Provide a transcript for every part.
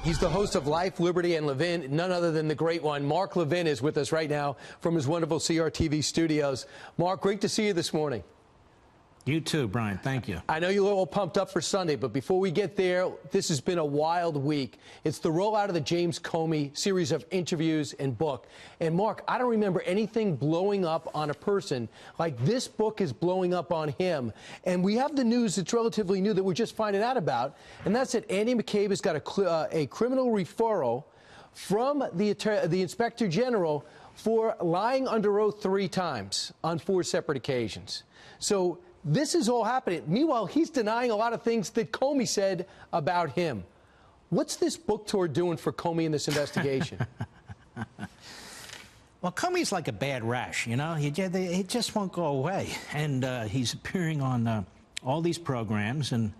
He's the host of Life, Liberty, and Levin. None other than the great one. Mark Levin is with us right now from his wonderful CRTV studios. Mark, great to see you this morning. You too, Brian. Thank you. I know you're all pumped up for Sunday, but before we get there, this has been a wild week. It's the rollout of the James Comey series of interviews and book. And Mark, I don't remember anything blowing up on a person like this book is blowing up on him. And we have the news that's relatively new that we're just finding out about, and that's that Andy McCabe has got a criminal referral from the Inspector General for lying under oath 3 times on 4 separate occasions. So this is all happening. Meanwhile, he's denying a lot of things that Comey said about him. What's this book tour doing for Comey in this investigation? Well, Comey's like a bad rash, you know. He just won't go away. And he's appearing on all these programs, and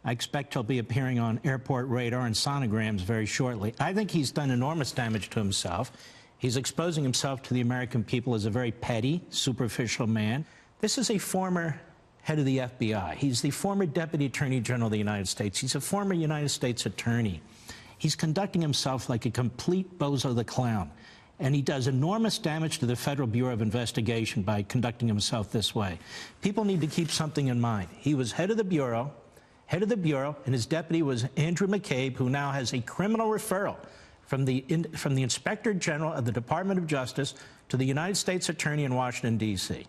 I expect he'll be appearing on airport radar and sonograms very shortly. I think he's done enormous damage to himself. He's exposing himself to the American people as a very petty, superficial man. This is a former head of the FBI. He's the former Deputy Attorney General of the United States. He's a former United States Attorney. He's conducting himself like a complete bozo the clown. And he does enormous damage to the Federal Bureau of Investigation by conducting himself this way. People need to keep something in mind. He was head of the Bureau, and his deputy was Andrew McCabe, who now has a criminal referral from the Inspector General of the Department of Justice to the United States Attorney in Washington, D.C.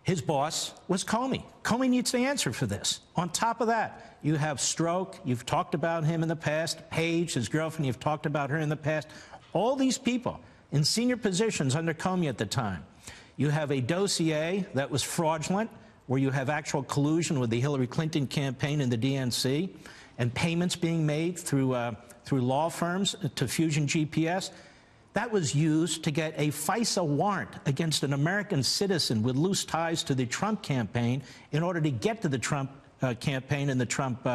His boss was Comey. Comey needs to answer for this. On top of that, you have Stroke. You've talked about him in the past. Page, his girlfriend, you've talked about her in the past. All these people in senior positions under Comey at the time. You have a dossier that was fraudulent, where you have actual collusion with the Hillary Clinton campaign and the DNC, and payments being made through law firms to Fusion GPS. That was used to get a FISA warrant against an American citizen with loose ties to the Trump campaign in order to get to the Trump campaign and the Trump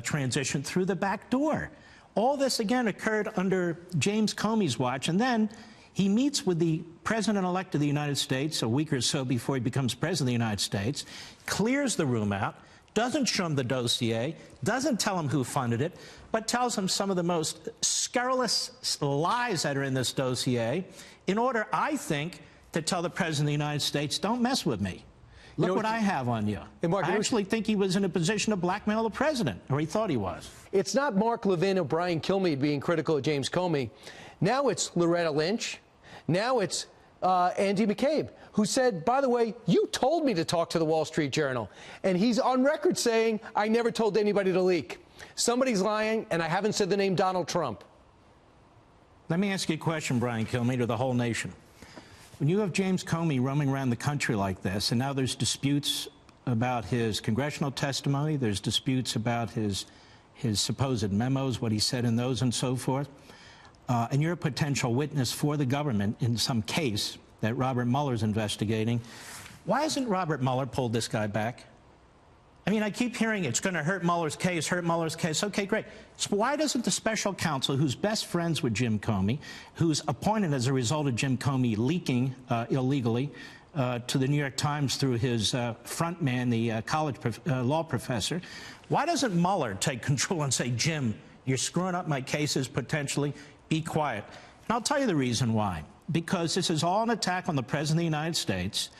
transition through the back door. All this, again, occurred under James Comey's watch. And then he meets with the president-elect of the United States a week or so before he becomes president of the United States, clears the room out, doesn't show him the dossier, doesn't tell him who funded it, but tells him some of the most scurrilous lies that are in this dossier in order, I think, to tell the President of the United States, don't mess with me. Look what I have on you. Mark, I actually think he was in a position to blackmail the president, or he thought he was. It's not Mark Levin or Brian Kilmeade being critical of James Comey. Now it's Loretta Lynch. Now it's Andy McCabe, who said, by the way, you told me to talk to the Wall Street Journal. And he's on record saying, I never told anybody to leak. Somebody's lying, and I haven't said the name Donald Trump. Let me ask you a question, Brian Kilmeade, or the whole nation. When you have James Comey roaming around the country like this, and now there's disputes about his congressional testimony, there's disputes about his supposed memos, what he said in those and so forth, and you're a potential witness for the government in some case that Robert Mueller's investigating, why hasn't Robert Mueller pulled this guy back? I mean, I keep hearing it's going to hurt Mueller's case, hurt Mueller's case. Okay, great. So why doesn't the special counsel, who's best friends with Jim Comey, who's appointed as a result of Jim Comey leaking illegally to the New York Times through his front man, the college law professor, why doesn't Mueller take control and say, Jim, you're screwing up my cases potentially, be quiet? And I'll tell you the reason why. Because this is all an attack on the President of the United States.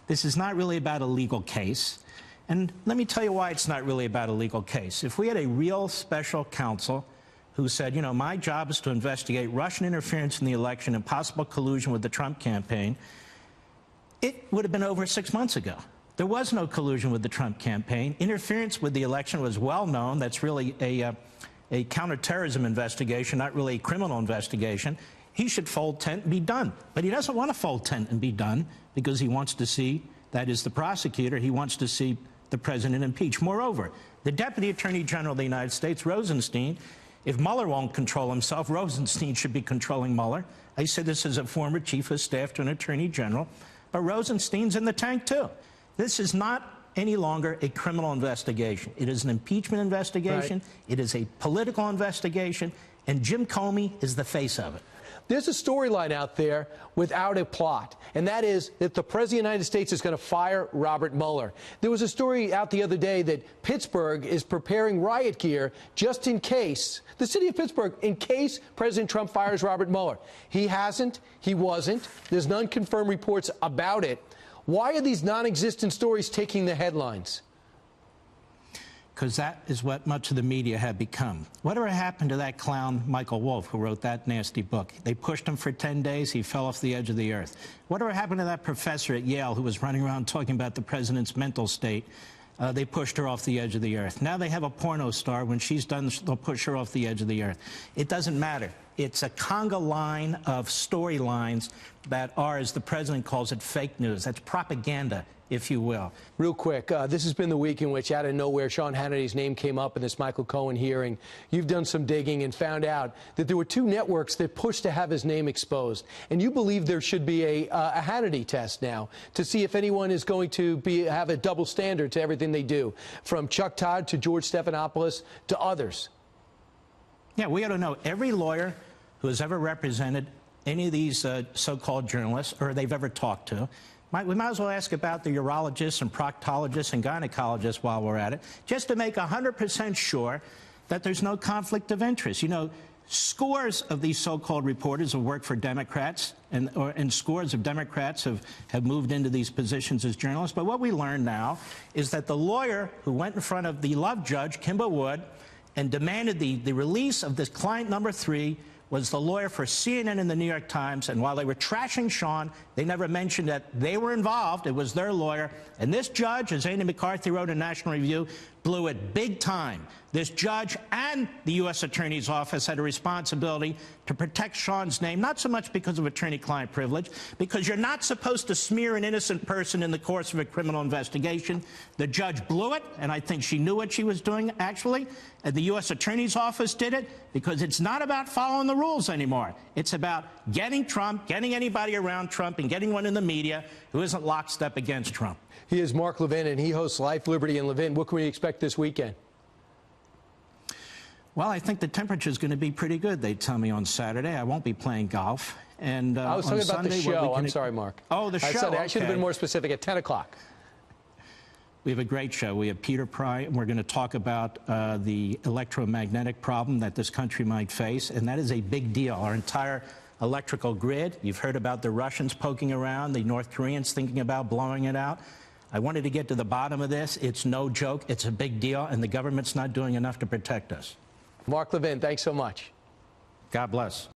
This is not really about a legal case. And let me tell you why it's not really about a legal case. If we had a real special counsel who said, you know, my job is to investigate Russian interference in the election and possible collusion with the Trump campaign, it would have been over 6 months ago. There was no collusion with the Trump campaign. Interference with the election was well known. That's really a counterterrorism investigation, not really a criminal investigation. He should fold tent and be done. But he doesn't want to fold tent and be done because he wants to see, that is the prosecutor, he wants to see the president impeached. Moreover, the Deputy Attorney General of the United States, Rosenstein, if Mueller won't control himself, Rosenstein should be controlling Mueller. I said this as a former chief of staff to an attorney general, but Rosenstein's in the tank too. This is not any longer a criminal investigation. It is an impeachment investigation. Right. It is a political investigation, and Jim Comey is the face of it. there's a storyline out there without a plot, and that is that the President of the United States is going to fire Robert Mueller. There was a story out the other day that Pittsburgh is preparing riot gear just in case, the city of Pittsburgh, in case President Trump fires Robert Mueller. He hasn't. He wasn't. There's none confirmed reports about it. Why are these non-existent stories taking the headlines? Because that is what much of the media have become. Whatever happened to that clown Michael Wolff, who wrote that nasty book? They pushed him for 10 days. He fell off the edge of the earth. Whatever happened to that professor at Yale who was running around talking about the president's mental state? They pushed her off the edge of the earth. Now they have a porno star. When she's done, they'll push her off the edge of the earth. It doesn't matter. It's a conga line of storylines that are, as the president calls it, fake news. That's propaganda, if you will. Real quick, this has been the week in which, out of nowhere, Sean Hannity's name came up in this Michael Cohen hearing. You've done some digging and found out that there were two networks that pushed to have his name exposed. And you believe there should be a Hannity test now to see if anyone is going to have a double standard to everything they do, from Chuck Todd to George Stephanopoulos to others. Yeah, we ought to know every lawyer who has ever represented any of these so-called journalists or they've ever talked to. We might as well ask about the urologists and proctologists and gynecologists while we're at it, just to make 100% sure that there's no conflict of interest. You know, scores of these so-called reporters have worked for Democrats, and scores of Democrats have moved into these positions as journalists. But what we learn now is that the lawyer who went in front of the Love judge, Kimba Wood, and demanded the release of this client number 3 was the lawyer for CNN and the New York Times. And while they were trashing Sean, they never mentioned that they were involved. It was their lawyer. And this judge, as Andy McCarthy wrote in National Review, blew it big time. This judge and the U.S. Attorney's Office had a responsibility to protect Sean's name, not so much because of attorney-client privilege, because you're not supposed to smear an innocent person in the course of a criminal investigation. The judge blew it, and I think she knew what she was doing, actually. And the U.S. Attorney's Office did it because it's not about following the rules anymore. It's about getting Trump, getting anybody around Trump, and getting one in the media who isn't lockstep against Trump. He is Mark Levin, and he hosts Life, Liberty, and Levin. What can we expect this weekend? Well, I think the temperature is going to be pretty good, they tell me, on Saturday. I won't be playing golf. And I was talking about the show. I'm sorry, Mark. Oh, the show. I should have been more specific. At 10 o'clock. We have a great show. We have Peter Pry, and we're going to talk about the electromagnetic problem that this country might face, and that is a big deal. Our entire electrical grid, you've heard about the Russians poking around, the North Koreans thinking about blowing it out. I wanted to get to the bottom of this. It's no joke. It's a big deal, and the government's not doing enough to protect us. Mark Levin, thanks so much. God bless.